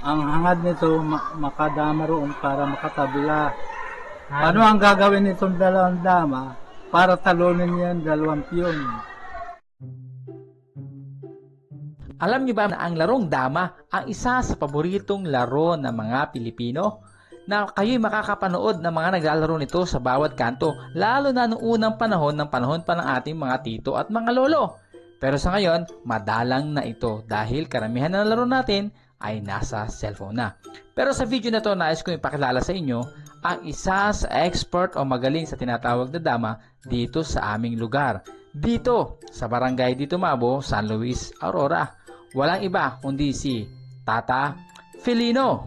Ang hangad nito makadama roon para makatabla. Ano ang gagawin nitong dalawang dama para talunin niya ang dalawang piyon? Alam niyo ba na ang larong dama ang isa sa paboritong laro ng mga Pilipino? Na kayo'y makakapanood ng mga naglalaro nito sa bawat kanto, lalo na noong unang panahon pa ng ating mga tito at mga lolo. Pero sa ngayon, madalang na ito dahil karamihan ng laro natin ay nasa cellphone na. Pero sa video na to, nais kong ipakilala sa inyo ang isa sa expert o magaling sa tinatawag na dama dito sa aming lugar. Dito sa barangay Dito Mabo, San Luis, Aurora. Walang iba kundi si Tata Felino.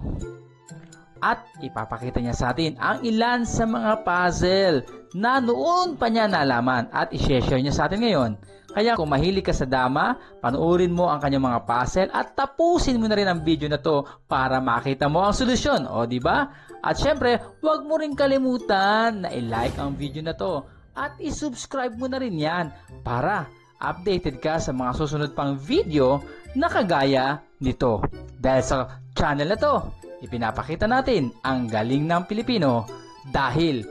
At ipapakita niya sa atin ang ilan sa mga puzzle na noon pa niya nalaman at i-share niya sa atin ngayon. Kaya kung mahilig ka sa dama, panoorin mo ang kanyang mga puzzle at tapusin mo na rin ang video na to para makita mo ang solusyon. O di ba? At syempre, huwag mo rin kalimutan na i-like ang video na to at i-subscribe mo na rin yan para updated ka sa mga susunod pang video na kagaya nito. Dahil sa channel na to, ipinapakita natin ang galing ng Pilipino dahil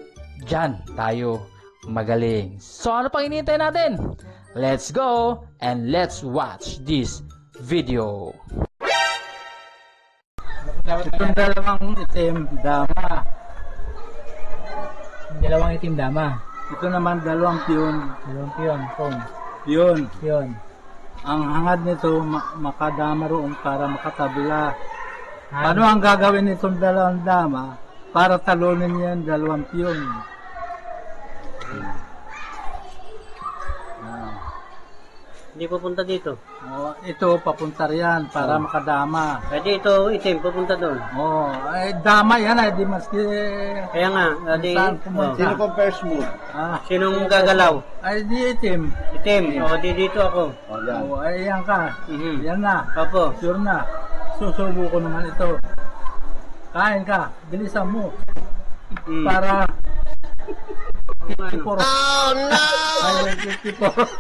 dyan tayo magaling. So ano pang hinihintay natin? Let's go and let's watch this video. Itong dalawang itim dama. Dalawang itim dama. Ito naman dalawang piyon. Dalawang piyon. Piyon. Piyon. Ang hangad nito makadama roon para makatabla. Ano ang gagawin nitong dalawang dama para talunin niya ang dalawang piyon? Hindi pupunta dito. Ito papunta riyan para makadama. Pwede ito itim, pupunta doon. Dama yan ay di maski. Kaya nga, Saan pumunta? Sino pong first move? sinong gagalaw? Ay di itim. Itim, o di dito ako. O, yan. Ay yan ka. Mhm. Yan na. Opo. Sure na. Susubo ko naman ito. Kain ka. Bilisan mo. Mm. Para Ano? Oh no! Ay, 54.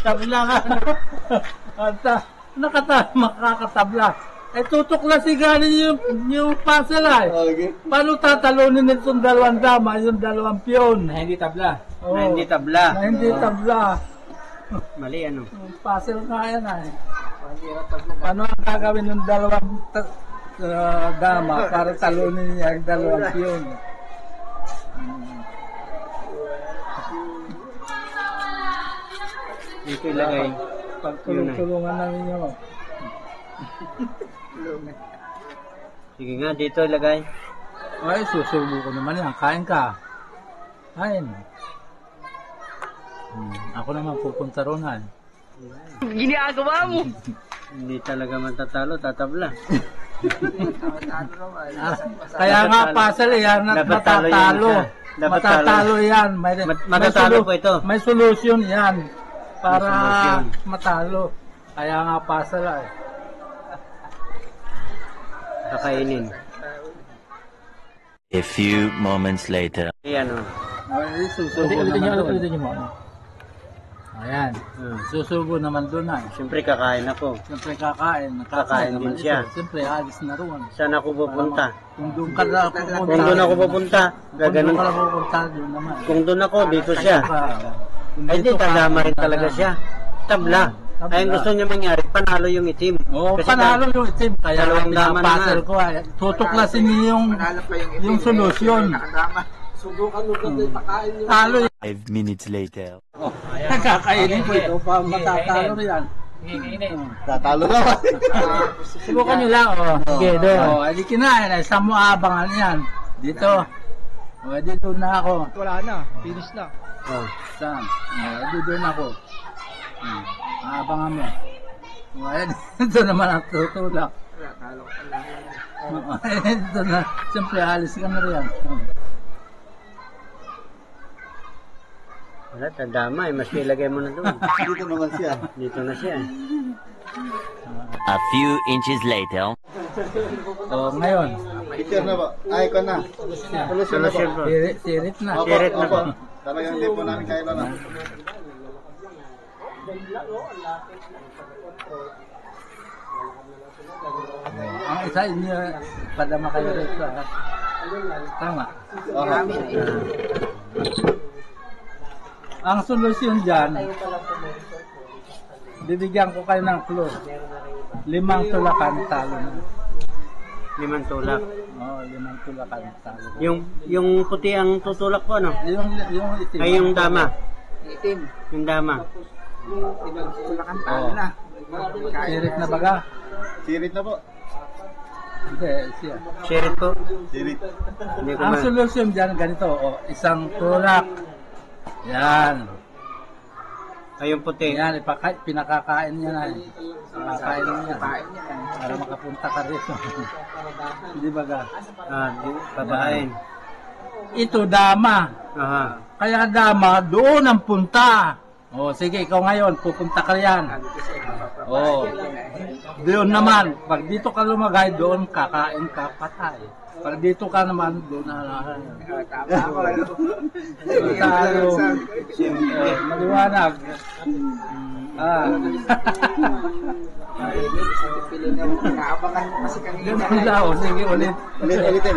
Tabla ka. At makakatabla. Tutok na si Gani yung puzzle ay. Okay. Paano tatalunin itong dalawang dama, yung dalawang piyon? Na hindi tabla. Oo, Na hindi tabla. Na hindi tabla. Mali ano? Yung puzzle nga yan ay. Paano ang gagawin ng dalawang dama para talunin niya ang dalawang piyon? Dito ilagay. Pagtulong-tulungan namin yun. Sige nga, dito ilagay. Ay, susubo ko naman yan. Kain ka. Kain. Ako naman pupunta ron. Ginagawa mo! Hindi talaga matatalo, tatabla. Kaya nga puzzle yan, Dapat talo yan matatalo. siya. Dapat Matatalo yan. Matatalo po ito. May solusyon yan para May solusyon. matalo. Kaya nga puzzle ay. Kakainin. A few moments later. Ayan o. Ay, susubo Ulitin naman doon. niyo mo. Ayan. Susubo naman doon ay. Siyempre kakain ako. Siyempre kakain. Kakain din naman siya. ito. Siyempre alis na roon. Saan ako pupunta? Kung doon ka na pupunta. Kung doon ako pupunta, Kung gaganon. doon ka na pupunta, doon naman. Kung doon ako, dito siya. Kung Ay di, dito ka, tadama rin tadama. talaga siya. Tabla. Ay ang gusto niya mangyari, panalo yung itim. Oo, Kasi panalo yung itim. Kaya dalawang dama na puzzle nga. ko ay. Tutuklasin niyo yung solusyon. Talo yan. 5 minutes later. Kakainin ko ito pa matatalo yan. Tatalo naman. Subukan nyo lang. Sige, doon. Hindi kinain. Saan mo abangan yan? Dito. Dito na ako. Wala na. Finish na. Saan? Dito na ako. Abangan mo. Dito naman ang tutulak. Dito na. Siyempre, alis ka na riyan. Wala, tadama eh. Mas ilagay mo na doon. Dito naman siya. Dito na siya. A few inches later. Ngayon. Picture na ba? Ay, ko na. Solusyon na ba? Solusyon bro. Sirit na. Opo, Sirit na opo. ba? Talagang hindi po namin kaya na. sa inyo, padama kayo rito. Ha? Tama. Ang solusyon dyan, bibigyan ko kayo ng clue. 5 tulakan, talo na. 5 tulak. Oo, 5 tulakan, talo na. Yung puti ang tutulak ko, ano? Yung itim. Ay, yung dama. Yung dama. Oo. Sirit na baga? Sirit na po. Hindi, siya. Share it po. Sirit. Hindi ko Ang ba? solusyon dyan, ganito. O, isang tulak. Yan. Ay, yung puti. Yan, pinakakain niya na. Pinakakain niya. Para makapunta ka rito. Hindi baga? Babain. Ito, dama. Aha. Kaya dama, doon ang punta. O, sige, ikaw ngayon, pupunta ka yan. O, doon naman, pag dito ka lumagay, doon kakain ka, patay. Pag dito ka naman, doon na talo. Maliwanag. Ganun daw, sige, ulit. Ulitin.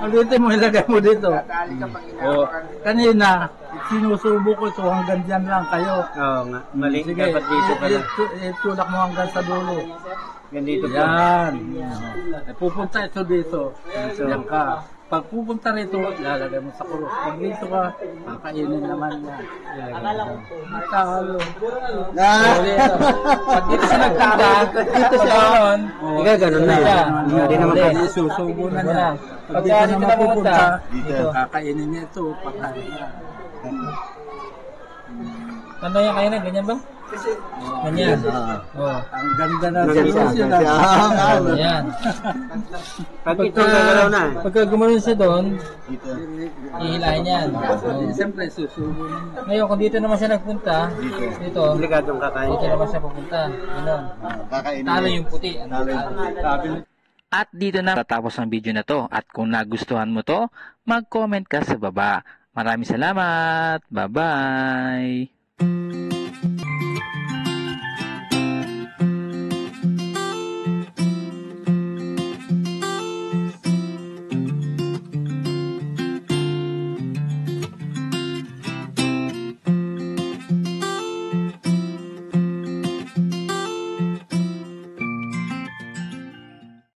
Ulitin mo, ilagay mo dito. O, kanina, sinusubo ko ito, hanggang dyan lang kayo. Oo nga. Mali. Sige, Dapat dito pala. itulak mo hanggang sa dulo. Ganito po. Yan. Pupunta ito dito. Yan ka. Pag pupunta rito, lalagay mo sa kurus. Pag dito ka, kakainin naman yan. Talo. Pag dito siya nagtaka, dito siya yun. Ika, ganun na. Hindi naman kasi isusubo na niya. Pag dito naman pupunta, kakainin niya ito, patay na. Ano yan kayo na? Ganyan ba? Ganyan. Ang ganda na Maganda. solusyon. Yan. Pag ito gagalaw na. Pagka gumanon siya doon, Dito. ihilahin yan. Siyempre, susubo na niya. Ngayon, kung dito naman siya nagpunta, dito, Obligadong kakain. dito naman siya pupunta. Ganon. Kakainin. Talo yung puti. Talo yung puti. Sabi niya, At dito na tatapos ang video na to. At kung nagustuhan mo to, mag-comment ka sa baba. Maraming salamat. Bye-bye.